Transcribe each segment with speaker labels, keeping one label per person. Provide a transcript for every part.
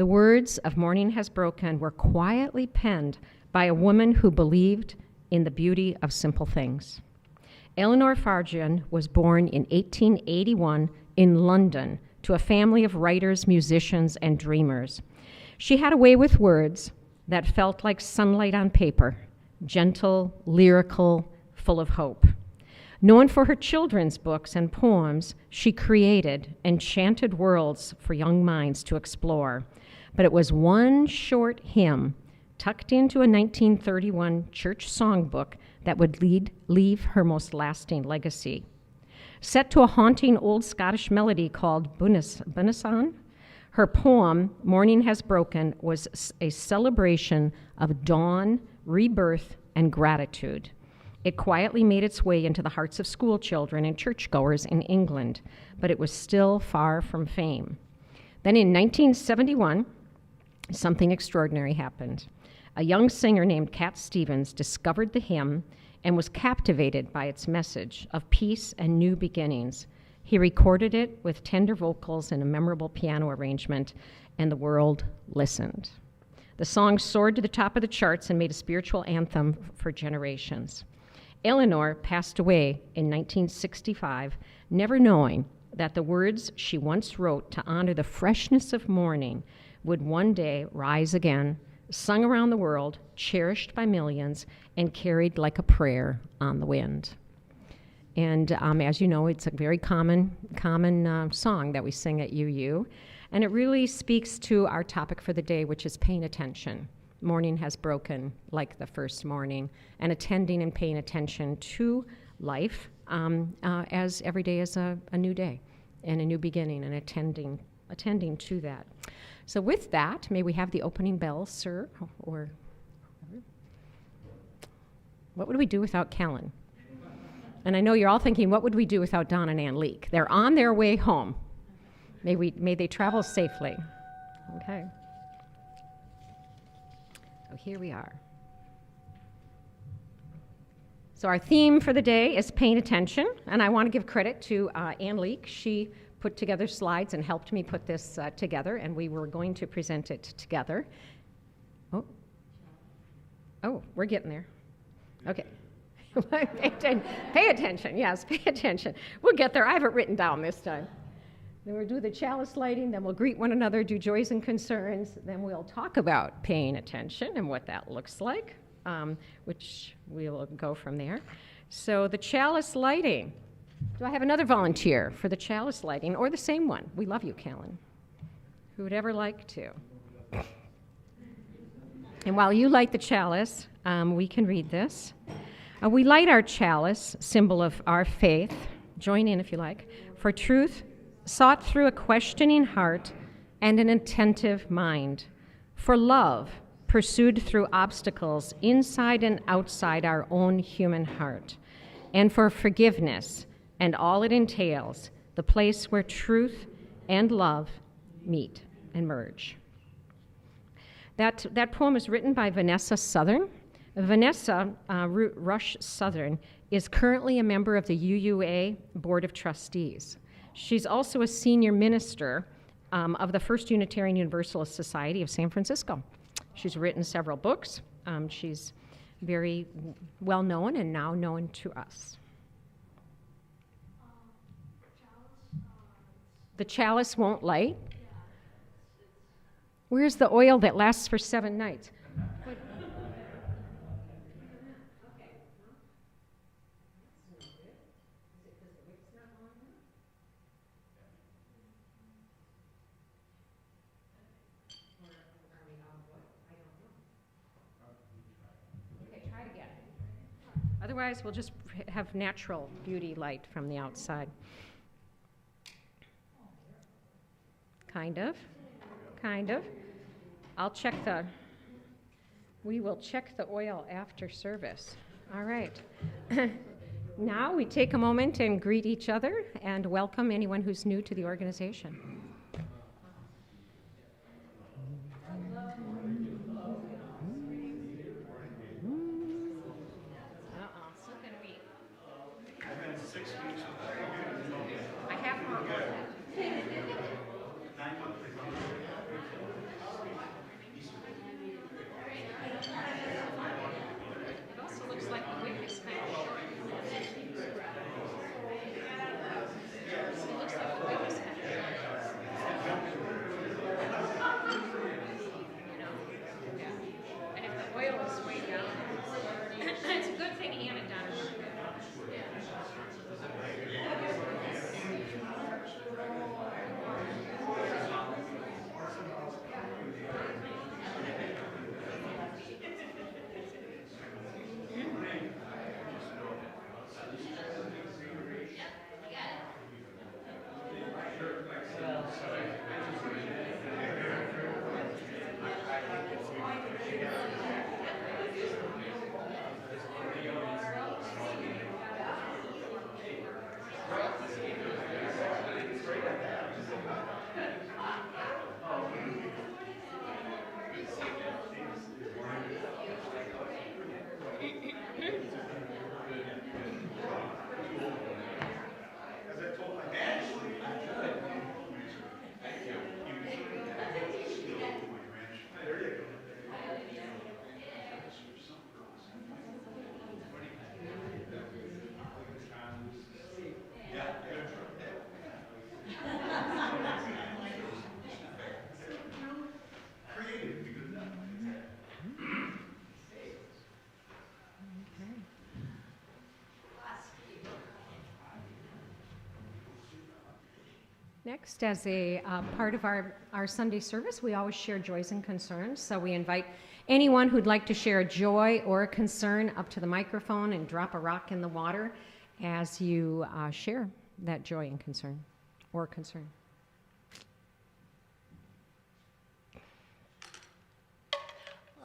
Speaker 1: The words of Morning Has Broken were quietly penned by a woman who believed in the beauty of simple things. Eleanor Farjeon was born in 1881 in London to a family of writers, musicians, and dreamers. She had a way with words that felt like sunlight on paper, gentle, lyrical, full of hope. Known for her children's books and poems, she created enchanted worlds for young minds to explore. But it was one short hymn tucked into a 1931 church songbook that would leave her most lasting legacy. Set to a haunting old Scottish melody called Bunison, her poem, Morning Has Broken, was a celebration of dawn, rebirth, and gratitude. It quietly made its way into the hearts of school children and churchgoers in England, but it was still far from fame. Then in 1971, something extraordinary happened. A young singer named Cat Stevens discovered the hymn and was captivated by its message of peace and new beginnings. He recorded it with tender vocals and a memorable piano arrangement, and the world listened. The song soared to the top of the charts and made a spiritual anthem for generations. Eleanor passed away in 1965, never knowing that the words she once wrote to honor the freshness of morning would one day rise again, sung around the world, cherished by millions, and carried like a prayer on the wind. And as you know, it's a very common song that we sing at UU, and it really speaks to our topic for the day, which is paying attention. Morning has broken like the first morning, and attending and paying attention to life as every day is a new day and a new beginning, and attending to that. So with that, may we have the opening bell, sir? Or what would we do without Kellen? And I know you're all thinking, what would we do without Don and Ann Leek? They're on their way home. May they travel safely. Okay. So here we are. So our theme for the day is paying attention, and I want to give credit to Ann Leek. She put together slides and helped me put this together, and we were going to present it together. Oh, we're getting there. Okay. Pay attention, yes, pay attention. We'll get there. I have it written down this time. Then we'll do the chalice lighting, then we'll greet one another, do joys and concerns, then we'll talk about paying attention and what that looks like, which we'll go from there. So the chalice lighting. Do I have another volunteer for the chalice lighting, or the same one? We love you, Kellen. Who would ever like to? And while you light the chalice, we can read this. We light our chalice, symbol of our faith, join in if you like, for truth sought through a questioning heart and an attentive mind, for love pursued through obstacles inside and outside our own human heart, and for forgiveness and all it entails, the place where truth and love meet and merge. That poem is written by Vanessa Southern. Vanessa Rush Southern is currently a member of the UUA Board of Trustees. She's also a senior minister of the First Unitarian Universalist Society of San Francisco. She's written several books. She's very well known and now known to us. The chalice won't light. Where's the oil that lasts for 7 nights? Otherwise, we'll just have natural beauty light from the outside. Kind of. We will check the oil after service. All right. Now we take a moment and greet each other and welcome anyone who's new to the organization. Next, as a part of our Sunday service, we always share joys and concerns. So we invite anyone who'd like to share a joy or a concern up to the microphone and drop a rock in the water as you share that joy and concern or concern.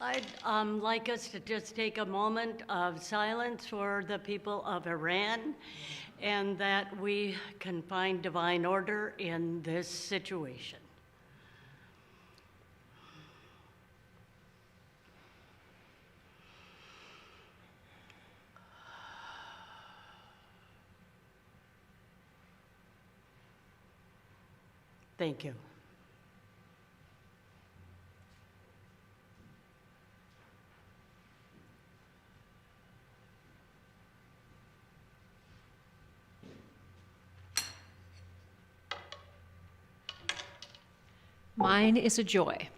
Speaker 2: I'd like us to just take a moment of silence for the people of Iran, and that we can find divine order in this situation. Thank you.
Speaker 3: Mine is a joy.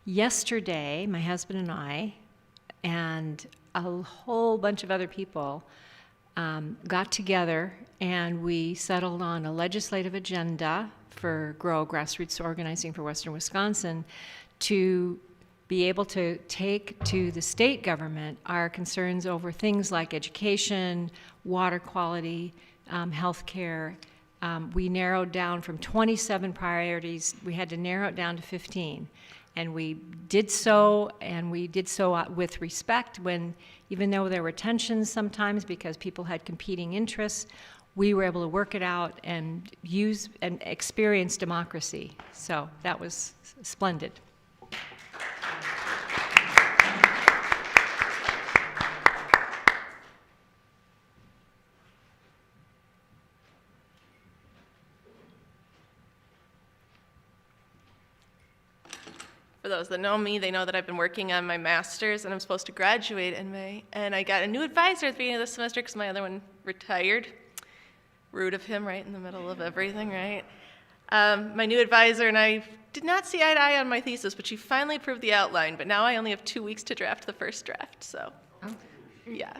Speaker 3: Yesterday, my husband and I, and a whole bunch of other people, got together and we settled on a legislative agenda for GROW, Grassroots Organizing for Western Wisconsin, to be able to take to the state government our concerns over things like education, water quality, health care. We narrowed down from 27 priorities, we had to narrow it down to 15. And we did so, with respect when, even though there were tensions sometimes because people had competing interests, we were able to work it out and use and experience democracy. So that was splendid.
Speaker 4: For those that know me, they know that I've been working on my master's and I'm supposed to graduate in May. And I got a new advisor at the beginning of the semester because my other one retired. Rude of him, right in the middle of everything, right? My new advisor and I did not see eye to eye on my thesis, but she finally approved the outline. But now I only have 2 weeks to draft the first draft, so yeah.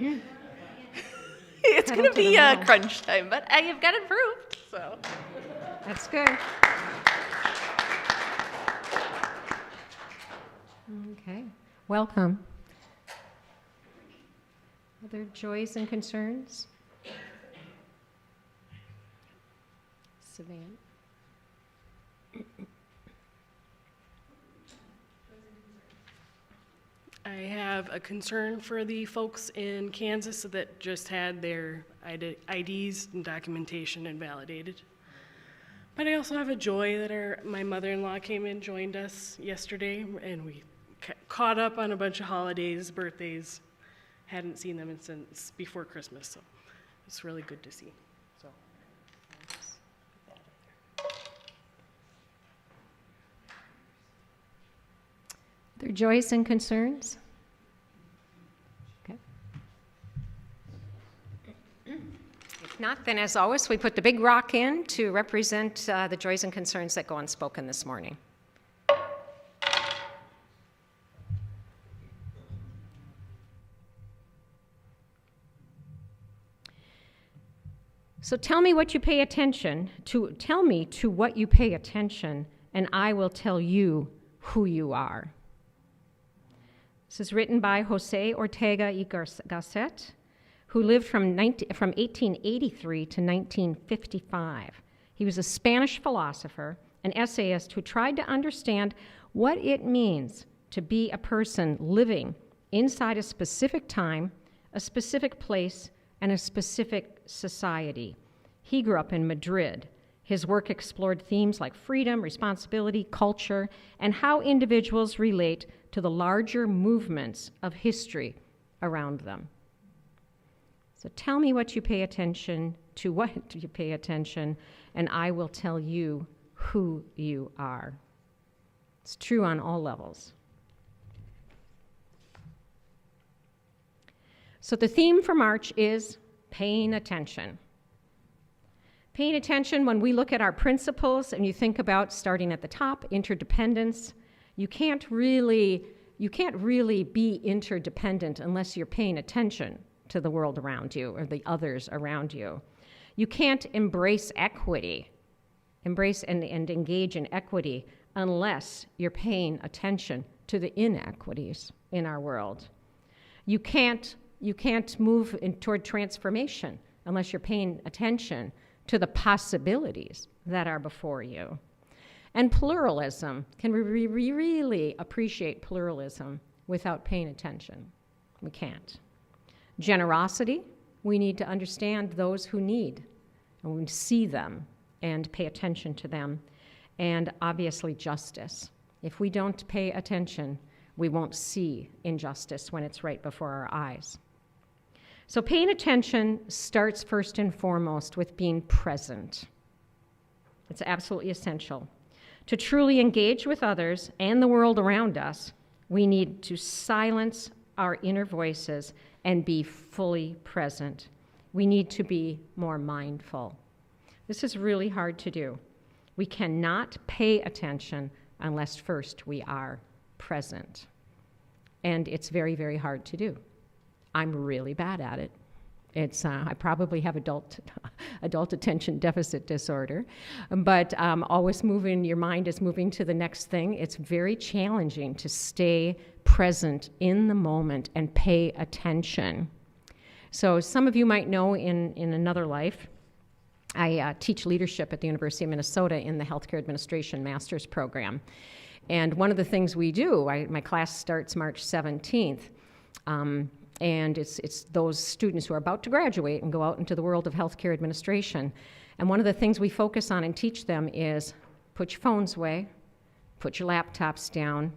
Speaker 4: It's going to be crunch time, but I have got it approved, so.
Speaker 1: That's good. Okay, welcome. Other joys and concerns? Savannah?
Speaker 5: I have a concern for the folks in Kansas that just had their IDs and documentation invalidated. But I also have a joy that my mother-in-law came and joined us yesterday, and we caught up on a bunch of holidays, birthdays. Hadn't seen them since before Christmas, so it's really good to see. So, I'll just put that in there.
Speaker 1: Other joys and concerns? Okay. If not, then as always, we put the big rock in to represent the joys and concerns that go unspoken this morning. So tell me what you pay attention to. Tell me to what you pay attention, and I will tell you who you are. This is written by Jose Ortega y Gasset, who lived from 1883 to 1955. He was a Spanish philosopher, an essayist who tried to understand what it means to be a person living inside a specific time, a specific place, and a specific society. He grew up in Madrid. His work explored themes like freedom, responsibility, culture, and how individuals relate to the larger movements of history around them. So tell me what you pay attention to, what do you pay attention, and I will tell you who you are. It's true on all levels. So the theme for March is paying attention. Paying attention when we look at our principles and you think about starting at the top, interdependence. You can't really be interdependent unless you're paying attention to the world around you or the others around you. You can't embrace equity Embrace and engage in equity unless you're paying attention to the inequities in our world. You can't move toward transformation unless you're paying attention to the possibilities that are before you. And pluralism, can we really appreciate pluralism without paying attention? We can't. Generosity, we need to understand those who need, and we see them and pay attention to them. And obviously justice. If we don't pay attention, we won't see injustice when it's right before our eyes. So paying attention starts first and foremost with being present. It's absolutely essential. To truly engage with others and the world around us, we need to silence our inner voices and be fully present. We need to be more mindful. This is really hard to do. We cannot pay attention unless first we are present. And it's very, very hard to do. I'm really bad at it. I probably have adult attention deficit disorder, but always your mind is moving to the next thing. It's very challenging to stay present in the moment and pay attention. So some of you might know in another life, I teach leadership at the University of Minnesota in the Healthcare Administration Master's Program. And one of the things we do, my class starts March 17th, and it's those students who are about to graduate and go out into the world of healthcare administration. And one of the things we focus on and teach them is put your phones away, put your laptops down.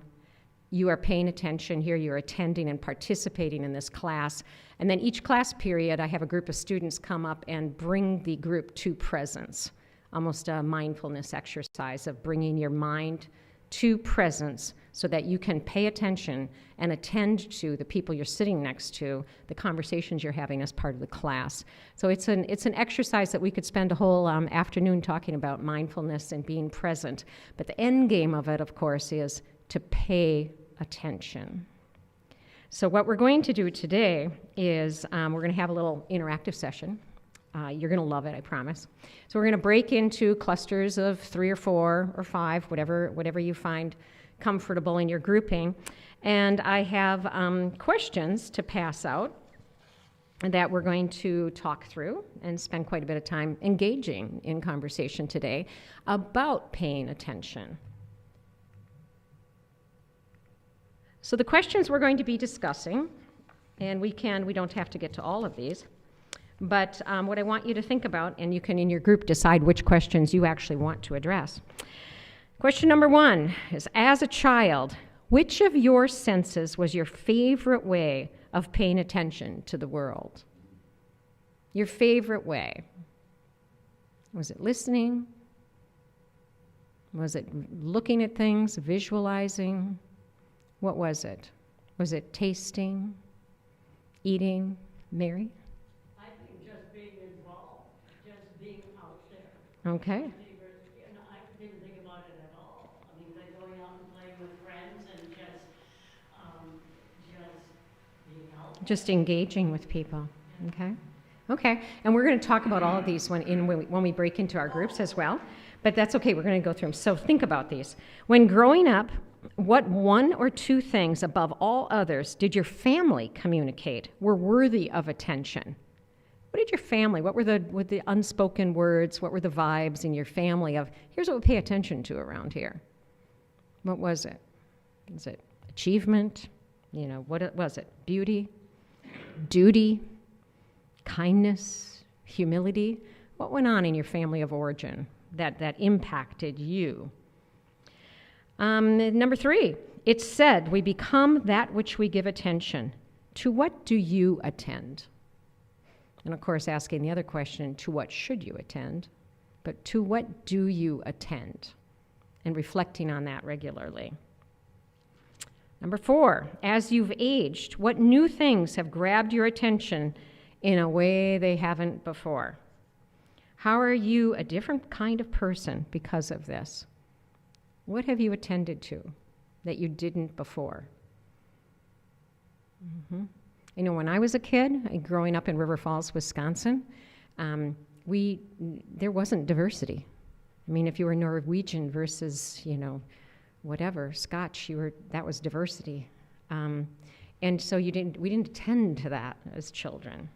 Speaker 1: You are paying attention here, you're attending and participating in this class. And then each class period, I have a group of students come up and bring the group to presence, almost a mindfulness exercise of bringing your mind to presence so that you can pay attention and attend to the people you're sitting next to, the conversations you're having as part of the class. So it's an exercise that we could spend a whole afternoon talking about, mindfulness and being present. But the end game of it, of course, is to pay attention. So what we're going to do today is we're going to have a little interactive session. You're going to love it, I promise. So we're going to break into clusters of 3 or 4 or 5, whatever you find comfortable in your grouping. And I have questions to pass out that we're going to talk through and spend quite a bit of time engaging in conversation today about paying attention. So the questions we're going to be discussing, and we don't have to get to all of these, but what I want you to think about, and you can in your group decide which questions you actually want to address. Question number 1 is, as a child, which of your senses was your favorite way of paying attention to the world? Your favorite way. Was it listening? Was it looking at things, visualizing? What was it? Was it tasting, eating? Mary?
Speaker 2: I think just being involved, just being out there.
Speaker 1: Okay.
Speaker 2: I didn't think about it at all. I mean, like going out and playing with friends and just being out.
Speaker 1: Just engaging with people. Okay. Okay. And we're going to talk about all of these when we break into our groups as well. But that's okay. We're going to go through them. So think about these. When growing up, what 1 or 2 things above all others did your family communicate were worthy of attention? What did your family, what were the unspoken words, what were the vibes in your family of, here's what we pay attention to around here? What was it? Was it achievement? What was it? Beauty? Duty? Kindness? Humility? What went on in your family of origin that impacted you? Number 3, it's said we become that which we give attention. To what do you attend? And of course, asking the other question, to what should you attend? But to what do you attend? And reflecting on that regularly. Number 4, as you've aged, what new things have grabbed your attention in a way they haven't before? How are you a different kind of person because of this? What have you attended to that you didn't before? When I was a kid, growing up in River Falls, Wisconsin, there wasn't diversity. I mean, if you were Norwegian versus, whatever, Scotch, that was diversity. And so we didn't attend to that as children.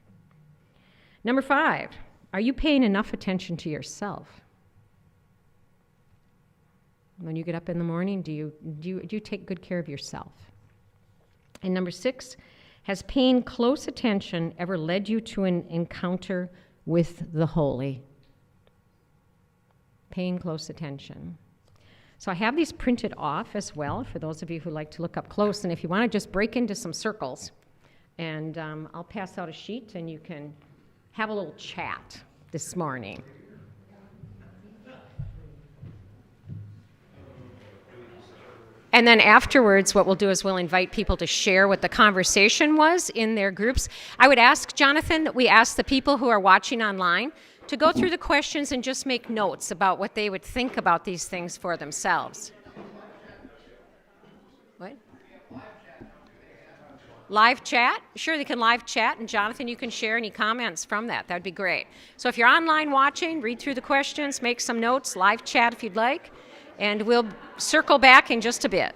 Speaker 1: Number 5, are you paying enough attention to yourself? When you get up in the morning, do you take good care of yourself? And number 6, has paying close attention ever led you to an encounter with the holy? Paying close attention. So I have these printed off as well for those of you who like to look up close. And if you want to just break into some circles, and I'll pass out a sheet and you can have a little chat this morning. And then afterwards, what we'll do is we'll invite people to share what the conversation was in their groups. I would ask, Jonathan, that we ask the people who are watching online to go through the questions and just make notes about what they would think about these things for themselves. What? Live chat? Sure, they can live chat, and Jonathan, you can share any comments from that. That would be great. So if you're online watching, read through the questions, make some notes, live chat if you'd like, and we'll circle back in just a bit.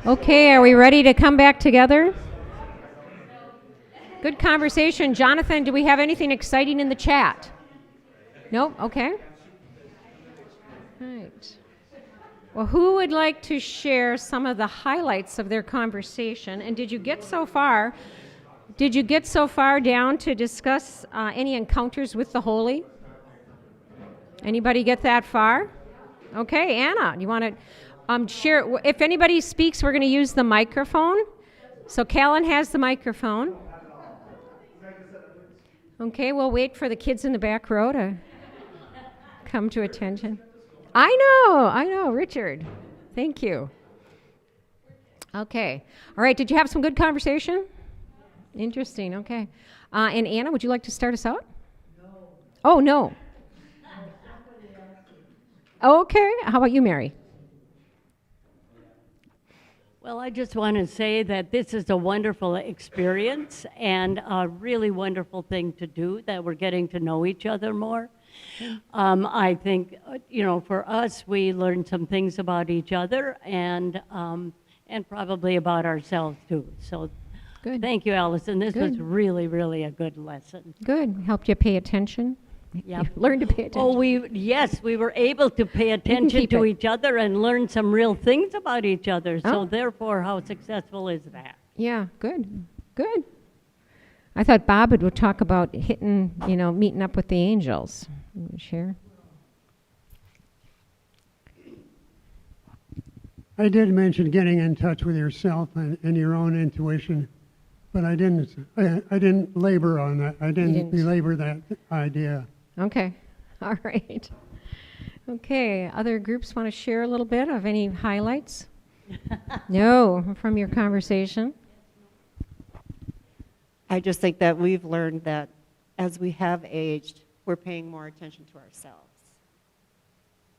Speaker 1: Okay, are we ready to come back together? Good conversation. Jonathan, do we have anything exciting in the chat? Nope? Okay. All right. Well, who would like to share some of the highlights of their conversation? And did you get so far down to discuss any encounters with the holy? Anybody get that far? Okay, Anna, you want to share? If anybody speaks, we're going to use the microphone. So Callan has the microphone. Okay, we'll wait for the kids in the back row to come to attention. I know, Richard. Thank you. Okay. All right, did you have some good conversation? Interesting, okay. And Anna, would you like to start us out? No. Oh, no. Okay, how about you, Mary?
Speaker 2: Well, I just want to say that this is a wonderful experience and a really wonderful thing to do, that we're getting to know each other more. I think, for us, we learned some things about each other and probably about ourselves, too. So
Speaker 1: Good.
Speaker 2: Thank you, Alison. This was
Speaker 1: Good.
Speaker 2: really, really a good lesson.
Speaker 1: Good. Helped you pay attention?
Speaker 2: Yep.
Speaker 1: Learn to pay attention.
Speaker 2: Oh, we were able to pay attention
Speaker 1: keep
Speaker 2: to
Speaker 1: it.
Speaker 2: each other and learn some real things about each other.
Speaker 1: Oh.
Speaker 2: So therefore, how successful is that?
Speaker 1: Yeah, good. Good. I thought Bob would talk about meeting up with the angels. Share.
Speaker 6: I did mention getting in touch with yourself and your own intuition, but I didn't labor on that. I didn't belabor that idea.
Speaker 1: Okay. All right. Okay. Other groups want to share a little bit of any highlights? No, from your conversation?
Speaker 7: I just think that we've learned that as we have aged, we're paying more attention to ourselves,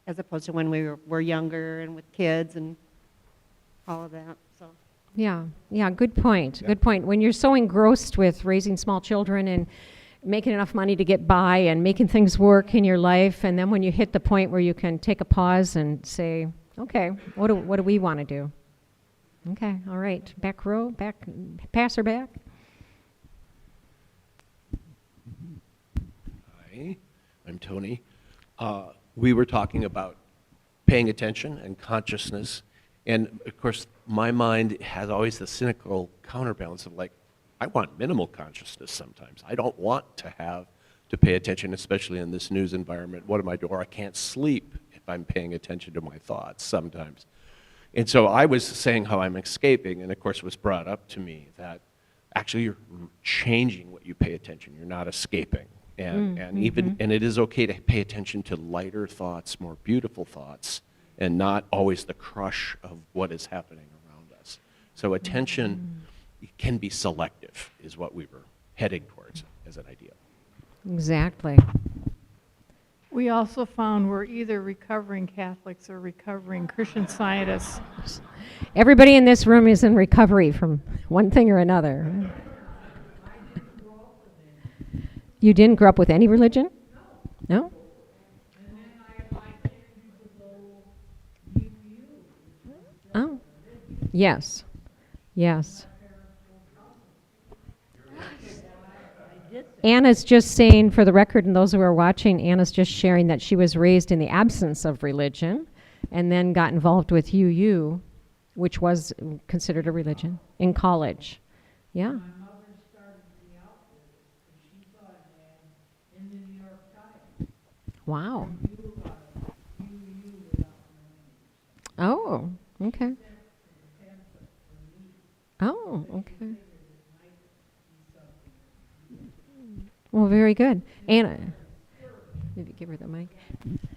Speaker 7: as opposed to when we were younger and with kids and all of that. So
Speaker 1: Yeah, yeah, good point. Good point. When you're so engrossed with raising small children and making enough money to get by and making things work in your life, and then when you hit the point where you can take a pause and say, okay, what do we want to do? Okay, all right. Back row, pass her back.
Speaker 8: Hi, I'm Tony. We were talking about paying attention and consciousness, and of course, my mind has always the cynical counterbalance of like, I want minimal consciousness sometimes. I don't want to pay attention, especially in this news environment. What am I doing? Or I can't sleep if I'm paying attention to my thoughts sometimes. And so I was saying how I'm escaping, and of course it was brought up to me that actually you're changing what you pay attention. You're not escaping. And it is okay to pay attention to lighter thoughts, more beautiful thoughts, and not always the crush of what is happening around us. So attention can be selective, is what we were heading towards as an idea.
Speaker 1: Exactly.
Speaker 9: We also found we're either recovering Catholics or recovering Christian Scientists.
Speaker 1: Everybody in this room is in recovery from one thing or another. You didn't grow up with any religion? No? Oh, yes, yes. Anna's just saying, for the record, and those who are watching, Anna's just sharing that she was raised in the absence of religion and then got involved with UU, which was considered a religion, in college. Yeah. Wow. Oh, okay. Oh, okay. Well, very good. Anna, maybe give her the mic.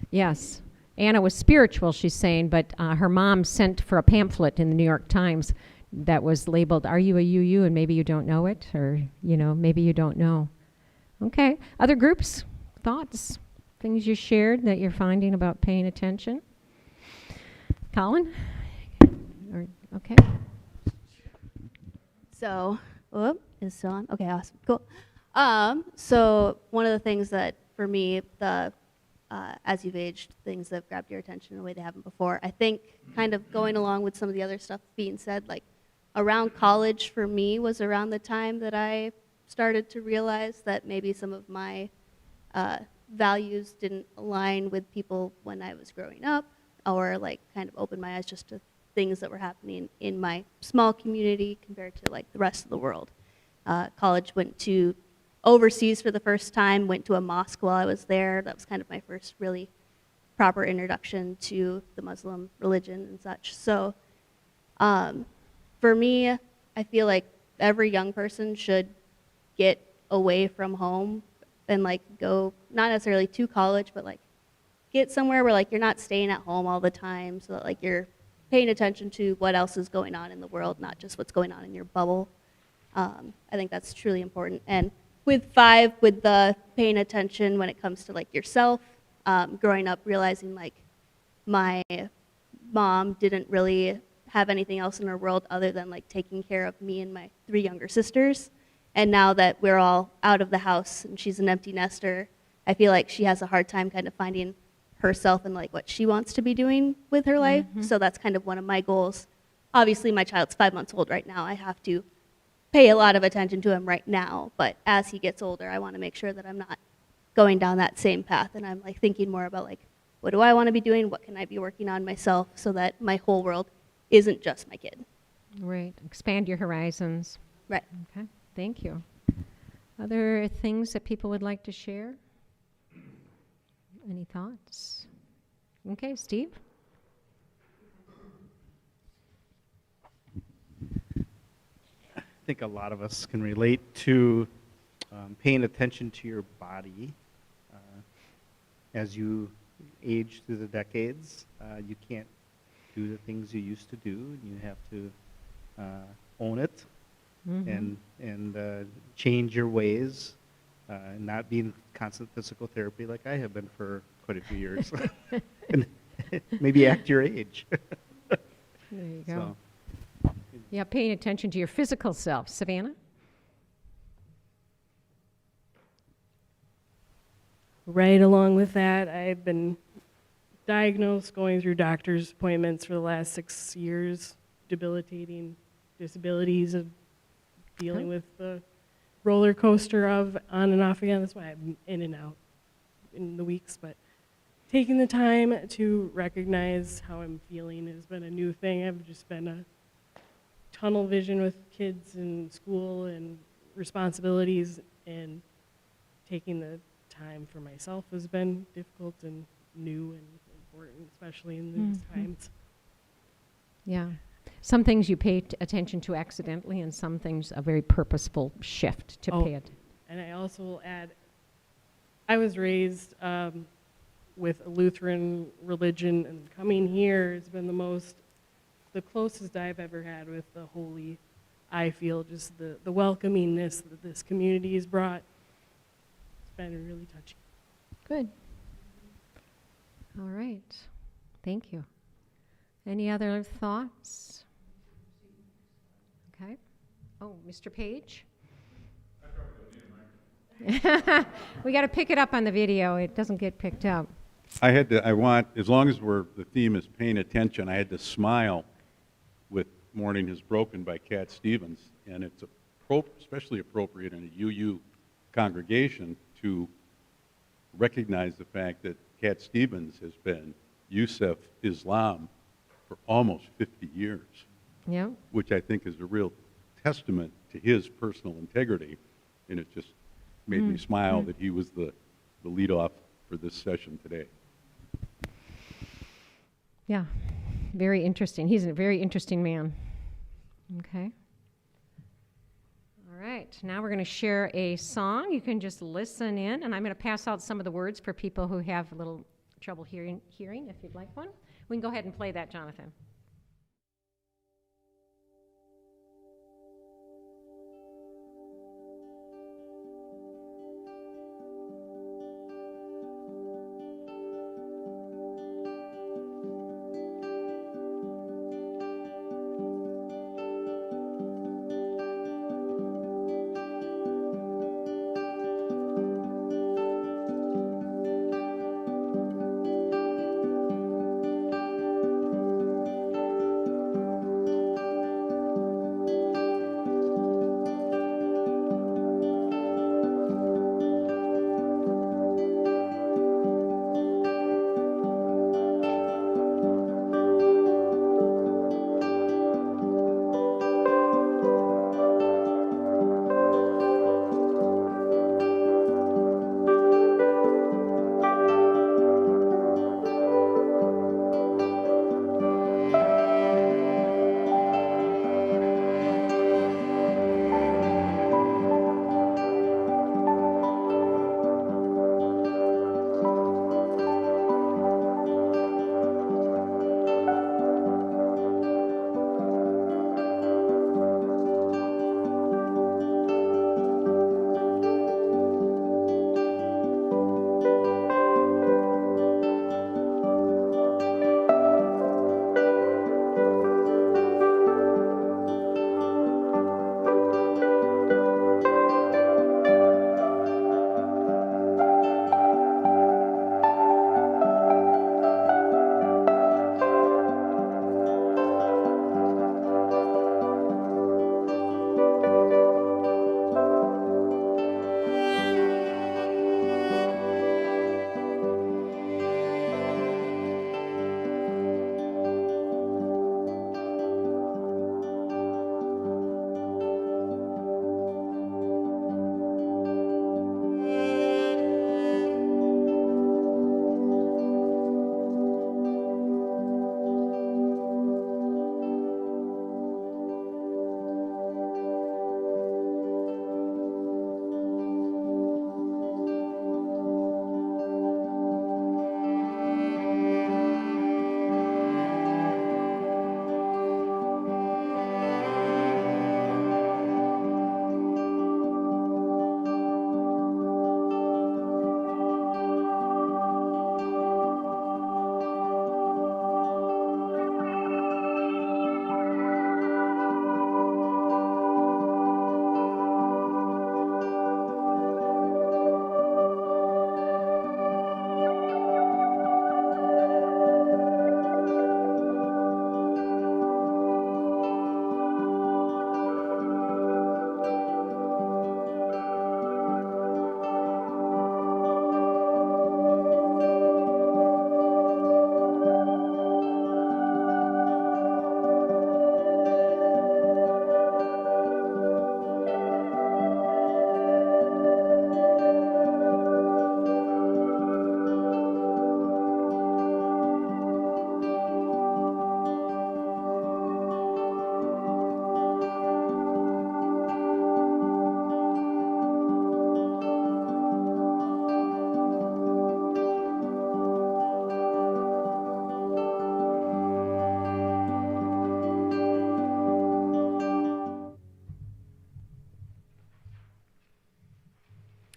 Speaker 1: Yes. Anna was spiritual, she's saying, but her mom sent for a pamphlet in the New York Times that was labeled, "Are you a UU?" And maybe you don't know it, or, maybe you don't know. Okay. Other groups? Thoughts? Things you shared that you're finding about paying attention? Colin? Okay.
Speaker 10: So, is still on? Okay, awesome, cool. So one of the things that for me, as you've aged, things that have grabbed your attention in a way they haven't before. I think kind of going along with some of the other stuff being said, like around college for me was around the time that I started to realize that maybe some of my values didn't align with people when I was growing up, or like kind of opened my eyes just to things that were happening in my small community compared to like the rest of the world. College, went to overseas for the first time, went to a mosque while I was there. That was kind of my first really proper introduction to the Muslim religion and such. So for me, I feel like every young person should get away from home and like go, not necessarily to college, but like get somewhere where like you're not staying at home all the time, so that like you're paying attention to what else is going on in the world, not just what's going on in your bubble. I think that's truly important. And with the paying attention when it comes to like yourself, growing up realizing like my mom didn't really have anything else in her world other than like taking care of me and my 3 younger sisters. And now that we're all out of the house and she's an empty nester, I feel like she has a hard time kind of finding herself and like what she wants to be doing with her life. So that's kind of one of my goals. Obviously my child's 5 months old right now. I have to pay a lot of attention to him right now, but as he gets older, I want to make sure that I'm not going down that same path, and I'm like thinking more about like, what do I want to be doing? What can I be working on myself so that my whole world isn't just my kid?
Speaker 1: Right. Expand your horizons.
Speaker 10: Right.
Speaker 1: Okay. Thank you. Other things that people would like to share? Any thoughts? Okay, Steve?
Speaker 11: I think a lot of us can relate to paying attention to your body. As you age through the decades, you can't do the things you used to do. You have to own it and change your ways, and not be in constant physical therapy like I have been for quite a few years. And maybe act your age.
Speaker 1: There you go.
Speaker 11: So,
Speaker 1: Yeah, paying attention to your physical self. Savannah?
Speaker 5: Right along with that, I've been diagnosed, going through doctor's appointments for the last 6 years, debilitating disabilities of dealing with the roller coaster of on and off again. That's why I'm in and out in the weeks. But taking the time to recognize how I'm feeling has been a new thing. I've just been a tunnel vision with kids and school and responsibilities, and taking the time for myself has been difficult and new and important, especially in these times.
Speaker 1: Yeah. Some things you pay attention to accidentally, and some things a very purposeful shift to pay attention.
Speaker 5: And I also will add, I was raised with a Lutheran religion, and coming here has been the closest I've ever had with the holy. I feel just the welcomingness that this community has brought. It's been really touching.
Speaker 1: Good. All right. Thank you. Any other thoughts? Okay. Oh, Mr. Page? We got to pick it up on the video. It doesn't get picked up.
Speaker 12: As long as the theme is paying attention, I had to smile with Morning Is Broken by Cat Stevens, and it's especially appropriate in a UU congregation to recognize the fact that Cat Stevens has been Yusuf Islam for almost 50 years,
Speaker 1: Yeah.
Speaker 12: which I think is a real testament to his personal integrity, and it just made me smile that he was the lead-off for this session today.
Speaker 1: Yeah. Very interesting. He's a very interesting man. Okay. All right. Now we're going to share a song. You can just listen in, and I'm going to pass out some of the words for people who have a little trouble hearing if you'd like one. We can go ahead and play that, Jonathan.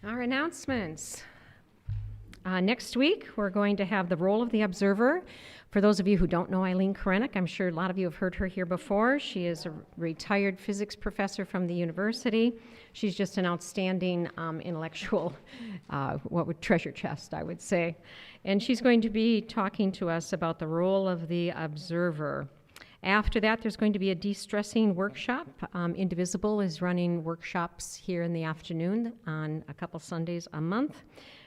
Speaker 1: Our announcements. Next week, we're going to have the role of the observer. For those of you who don't know Eileen Korenik, I'm sure a lot of you have heard her here before. She is a retired physics professor from the university. She's just an outstanding intellectual, treasure chest, I would say. And she's going to be talking to us about the role of the observer. After that, there's going to be a de-stressing workshop. Indivisible is running workshops here in the afternoon on a couple Sundays a month.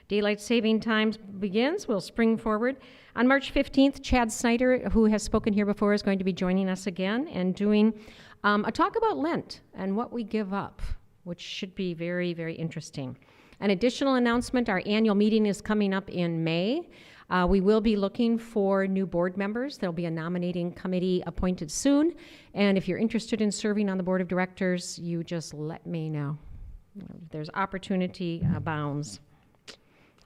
Speaker 1: Daylight saving times begins. We'll spring forward. On March 15th, Chad Snyder, who has spoken here before, is going to be joining us again and doing a talk about Lent and what we give up, which should be very, very interesting. An additional announcement, our annual meeting is coming up in May. We will be looking for new board members. There'll be a nominating committee appointed soon. And if you're interested in serving on the board of directors, you just let me know. There's opportunity abounds.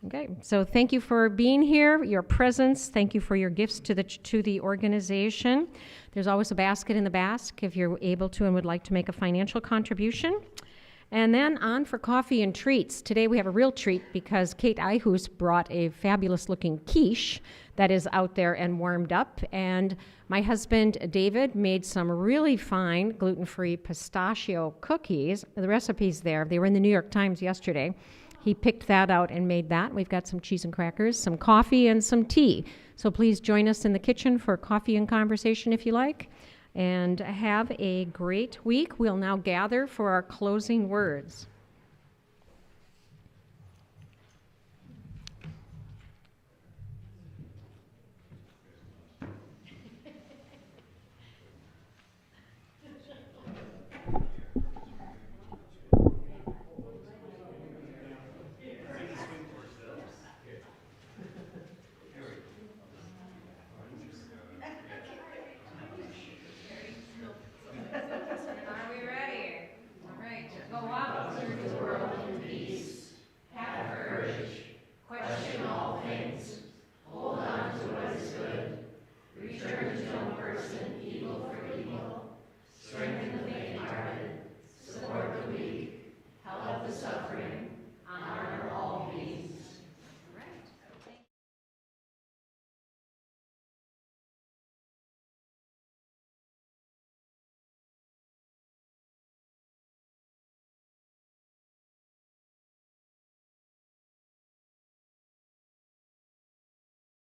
Speaker 1: Okay, so thank you for being here, your presence. Thank you for your gifts to the organization. There's always a basket in the basket if you're able to and would like to make a financial contribution. And then on for coffee and treats. Today we have a real treat because Kate Ihus brought a fabulous-looking quiche that is out there and warmed up. And my husband, David, made some really fine gluten-free pistachio cookies. The recipe's there. They were in the New York Times yesterday. He picked that out and made that. We've got some cheese and crackers, some coffee, and some tea. So please join us in the kitchen for coffee and conversation if you like. And have a great week. We'll now gather for our closing words.